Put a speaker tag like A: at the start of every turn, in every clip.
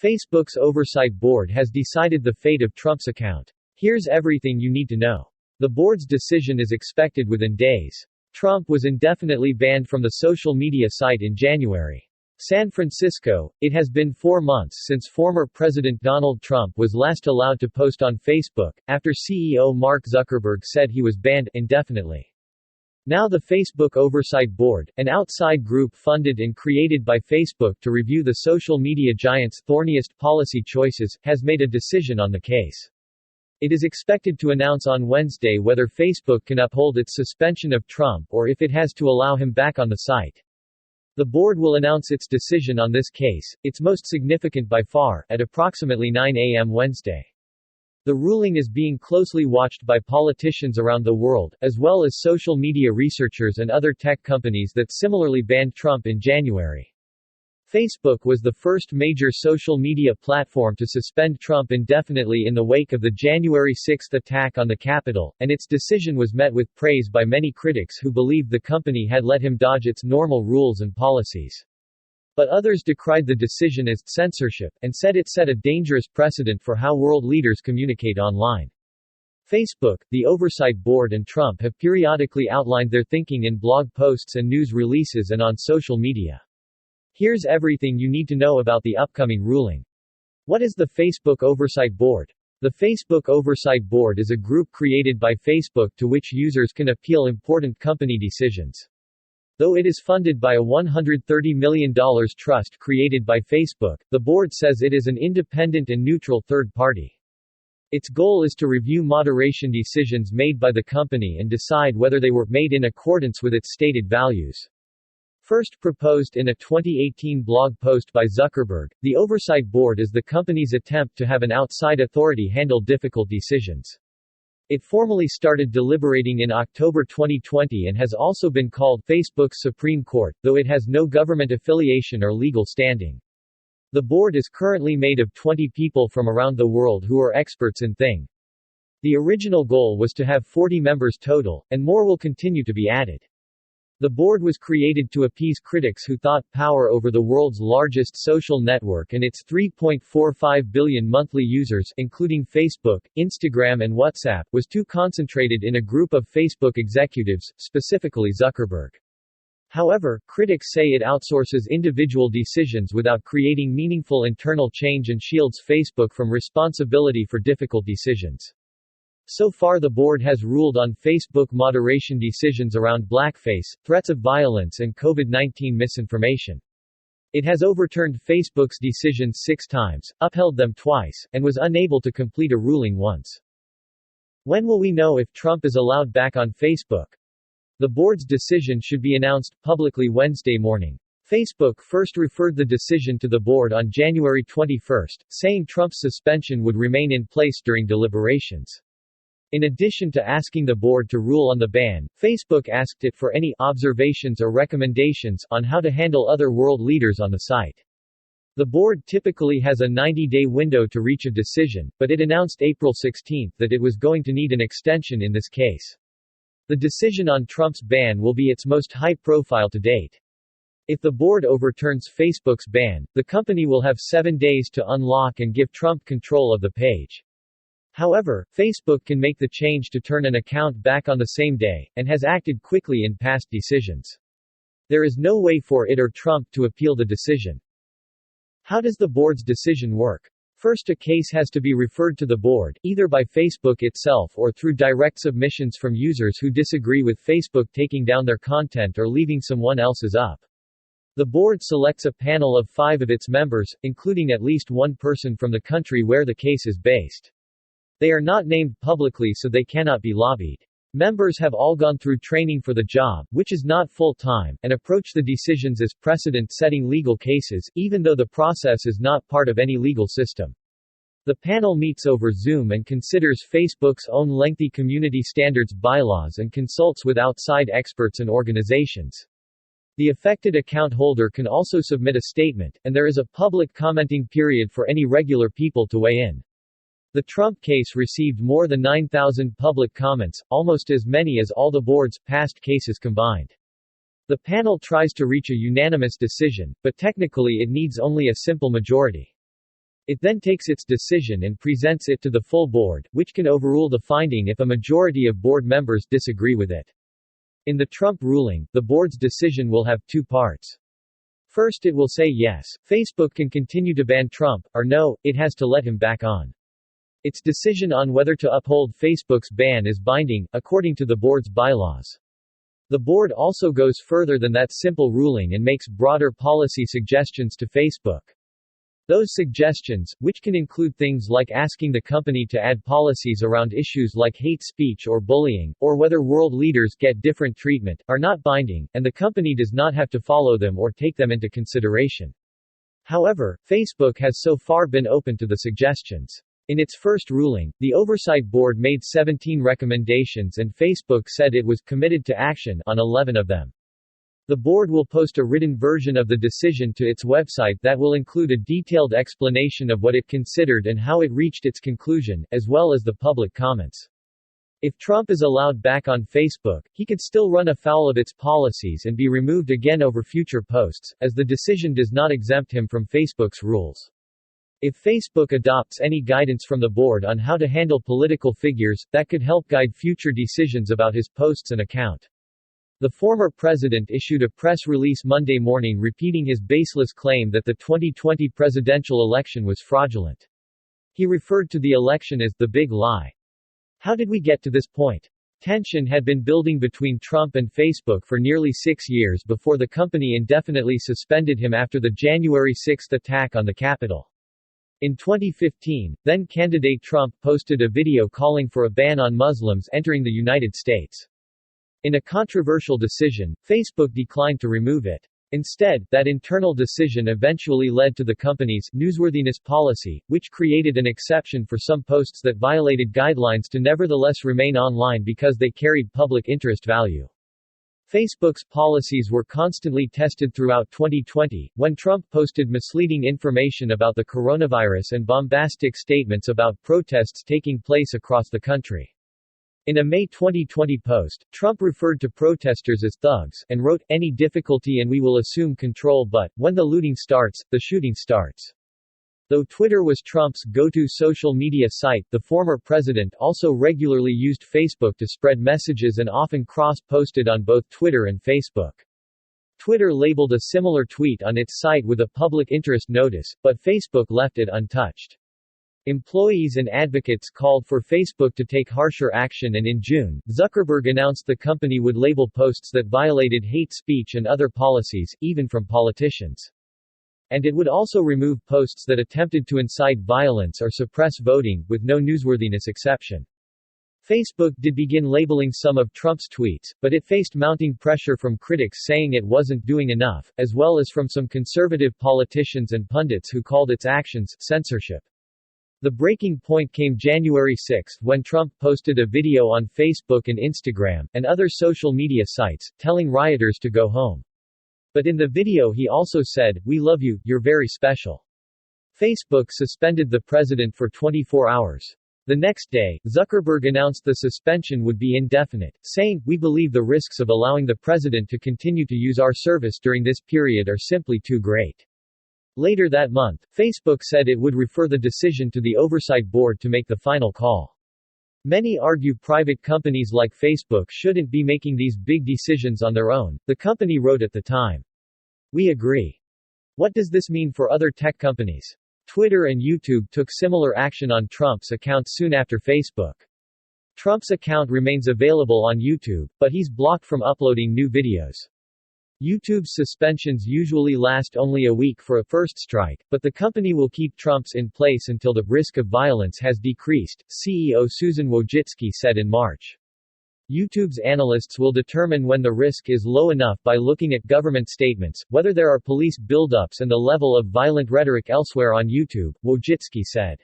A: Facebook's Oversight Board has decided the fate of Trump's account. Here's everything you need to know. The board's decision is expected within days. Trump was indefinitely banned from the social media site in January. San Francisco, it has been 4 months since former President Donald Trump was last allowed to post on Facebook, after CEO Mark Zuckerberg said he was banned indefinitely. Now the Facebook Oversight Board, an outside group funded and created by Facebook to review the social media giant's thorniest policy choices, has made a decision on the case. It is expected to announce on Wednesday whether Facebook can uphold its suspension of Trump or if it has to allow him back on the site. The board will announce its decision on this case, its most significant by far, at approximately 9 a.m. Wednesday. The ruling is being closely watched by politicians around the world, as well as social media researchers and other tech companies that similarly banned Trump in January. Facebook was the first major social media platform to suspend Trump indefinitely in the wake of the January 6 attack on the Capitol, and its decision was met with praise by many critics who believed the company had let him dodge its normal rules and policies. But others decried the decision as censorship, and said it set a dangerous precedent for how world leaders communicate online. Facebook, the Oversight Board and Trump have periodically outlined their thinking in blog posts and news releases and on social media. Here's everything you need to know about the upcoming ruling. What is the Facebook Oversight Board? The Facebook Oversight Board is a group created by Facebook to which users can appeal important company decisions. Though it is funded by a $130 million trust created by Facebook, the board says it is an independent and neutral third party. Its goal is to review moderation decisions made by the company and decide whether they were made in accordance with its stated values. First proposed in a 2018 blog post by Zuckerberg, the Oversight Board is the company's attempt to have an outside authority handle difficult decisions. It formally started deliberating in October 2020 and has also been called Facebook's Supreme Court, though it has no government affiliation or legal standing. The board is currently made of 20 people from around the world who are experts in thing. The original goal was to have 40 members total, and more will continue to be added. The board was created to appease critics who thought power over the world's largest social network and its 3.45 billion monthly users, including Facebook, Instagram and WhatsApp, was too concentrated in a group of Facebook executives, specifically Zuckerberg. However, critics say it outsources individual decisions without creating meaningful internal change and shields Facebook from responsibility for difficult decisions. So far the board has ruled on Facebook moderation decisions around blackface, threats of violence and COVID-19 misinformation. It has overturned Facebook's decisions 6 times, upheld them twice, and was unable to complete a ruling once. When will we know if Trump is allowed back on Facebook? The board's decision should be announced publicly Wednesday morning. Facebook first referred the decision to the board on January 21, saying Trump's suspension would remain in place during deliberations. In addition to asking the board to rule on the ban, Facebook asked it for any observations or recommendations on how to handle other world leaders on the site. The board typically has a 90-day window to reach a decision, but it announced April 16 that it was going to need an extension in this case. The decision on Trump's ban will be its most high-profile to date. If the board overturns Facebook's ban, the company will have 7 days to unlock and give Trump control of the page. However, Facebook can make the change to turn an account back on the same day, and has acted quickly in past decisions. There is no way for it or Trump to appeal the decision. How does the board's decision work? First, a case has to be referred to the board, either by Facebook itself or through direct submissions from users who disagree with Facebook taking down their content or leaving someone else's up. The board selects a panel of 5 of its members, including at least one person from the country where the case is based. They are not named publicly so they cannot be lobbied. Members have all gone through training for the job, which is not full-time, and approach the decisions as precedent-setting legal cases, even though the process is not part of any legal system. The panel meets over Zoom and considers Facebook's own lengthy community standards bylaws and consults with outside experts and organizations. The affected account holder can also submit a statement, and there is a public commenting period for any regular people to weigh in. The Trump case received more than 9,000 public comments, almost as many as all the board's past cases combined. The panel tries to reach a unanimous decision, but technically it needs only a simple majority. It then takes its decision and presents it to the full board, which can overrule the finding if a majority of board members disagree with it. In the Trump ruling, the board's decision will have two parts. First, it will say yes, Facebook can continue to ban Trump, or no, it has to let him back on. Its decision on whether to uphold Facebook's ban is binding, according to the board's bylaws. The board also goes further than that simple ruling and makes broader policy suggestions to Facebook. Those suggestions, which can include things like asking the company to add policies around issues like hate speech or bullying, or whether world leaders get different treatment, are not binding, and the company does not have to follow them or take them into consideration. However, Facebook has so far been open to the suggestions. In its first ruling, the Oversight Board made 17 recommendations and Facebook said it was committed to action on 11 of them. The board will post a written version of the decision to its website that will include a detailed explanation of what it considered and how it reached its conclusion, as well as the public comments. If Trump is allowed back on Facebook, he could still run afoul of its policies and be removed again over future posts, as the decision does not exempt him from Facebook's rules. If Facebook adopts any guidance from the board on how to handle political figures, that could help guide future decisions about his posts and account. The former president issued a press release Monday morning repeating his baseless claim that the 2020 presidential election was fraudulent. He referred to the election as the big lie. How did we get to this point? Tension had been building between Trump and Facebook for nearly 6 years before the company indefinitely suspended him after the January 6 attack on the Capitol. In 2015, then-candidate Trump posted a video calling for a ban on Muslims entering the United States. In a controversial decision, Facebook declined to remove it. Instead, that internal decision eventually led to the company's newsworthiness policy, which created an exception for some posts that violated guidelines to nevertheless remain online because they carried public interest value. Facebook's policies were constantly tested throughout 2020, when Trump posted misleading information about the coronavirus and bombastic statements about protests taking place across the country. In a May 2020 post, Trump referred to protesters as thugs, and wrote, "Any difficulty and we will assume control but, when the looting starts, the shooting starts." Though Twitter was Trump's go-to social media site, the former president also regularly used Facebook to spread messages and often cross-posted on both Twitter and Facebook. Twitter labeled a similar tweet on its site with a public interest notice, but Facebook left it untouched. Employees and advocates called for Facebook to take harsher action and in June, Zuckerberg announced the company would label posts that violated hate speech and other policies, even from politicians. And it would also remove posts that attempted to incite violence or suppress voting, with no newsworthiness exception. Facebook did begin labeling some of Trump's tweets, but it faced mounting pressure from critics saying it wasn't doing enough, as well as from some conservative politicians and pundits who called its actions censorship. The breaking point came January 6 when Trump posted a video on Facebook and Instagram, and other social media sites, telling rioters to go home. But in the video he also said, "We love you, you're very special." Facebook suspended the president for 24 hours. The next day, Zuckerberg announced the suspension would be indefinite, saying, "We believe the risks of allowing the president to continue to use our service during this period are simply too great." Later that month, Facebook said it would refer the decision to the Oversight Board to make the final call. Many argue private companies like Facebook shouldn't be making these big decisions on their own, the company wrote at the time. "We agree. What does this mean for other tech companies?" Twitter and YouTube took similar action on Trump's account soon after Facebook. Trump's account remains available on YouTube, but he's blocked from uploading new videos. YouTube's suspensions usually last only a week for a first strike, but the company will keep Trump's in place until the risk of violence has decreased, CEO Susan Wojcicki said in March. YouTube's analysts will determine when the risk is low enough by looking at government statements, whether there are police buildups and the level of violent rhetoric elsewhere on YouTube, Wojcicki said.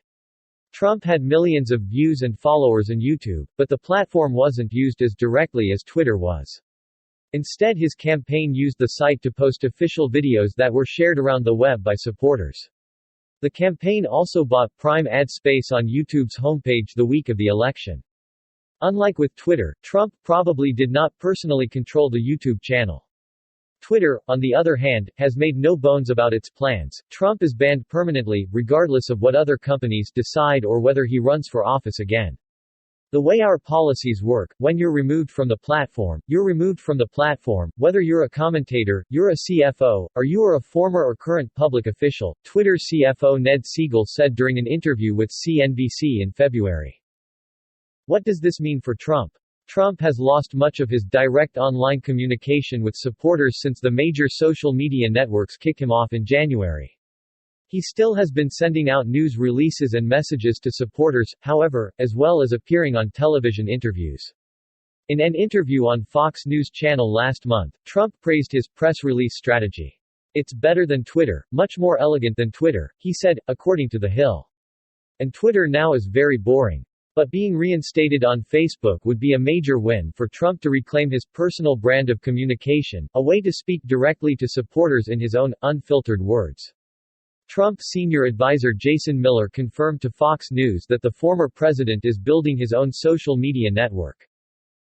A: Trump had millions of views and followers on YouTube, but the platform wasn't used as directly as Twitter was. Instead, his campaign used the site to post official videos that were shared around the web by supporters. The campaign also bought prime ad space on YouTube's homepage the week of the election. Unlike with Twitter, Trump probably did not personally control the YouTube channel. Twitter, on the other hand, has made no bones about its plans. Trump is banned permanently, regardless of what other companies decide or whether he runs for office again. The way our policies work, when you're removed from the platform, you're removed from the platform, whether you're a commentator, you're a CFO, or you are a former or current public official, Twitter CFO Ned Siegel said during an interview with CNBC in February. What does this mean for Trump? Trump has lost much of his direct online communication with supporters since the major social media networks kicked him off in January. He still has been sending out news releases and messages to supporters, however, as well as appearing on television interviews. In an interview on Fox News Channel last month, Trump praised his press release strategy. "It's better than Twitter, much more elegant than Twitter," he said, according to The Hill. "And Twitter now is very boring. But being reinstated on Facebook would be a major win for Trump to reclaim his personal brand of communication, a way to speak directly to supporters in his own, unfiltered words." Trump senior advisor Jason Miller confirmed to Fox News that the former president is building his own social media network.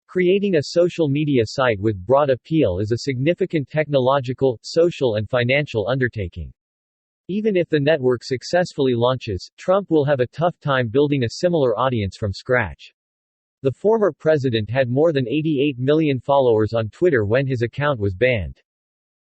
A: Creating a social media site with broad appeal is a significant technological, social and financial undertaking. Even if the network successfully launches, Trump will have a tough time building a similar audience from scratch. The former president had more than 88 million followers on Twitter when his account was banned.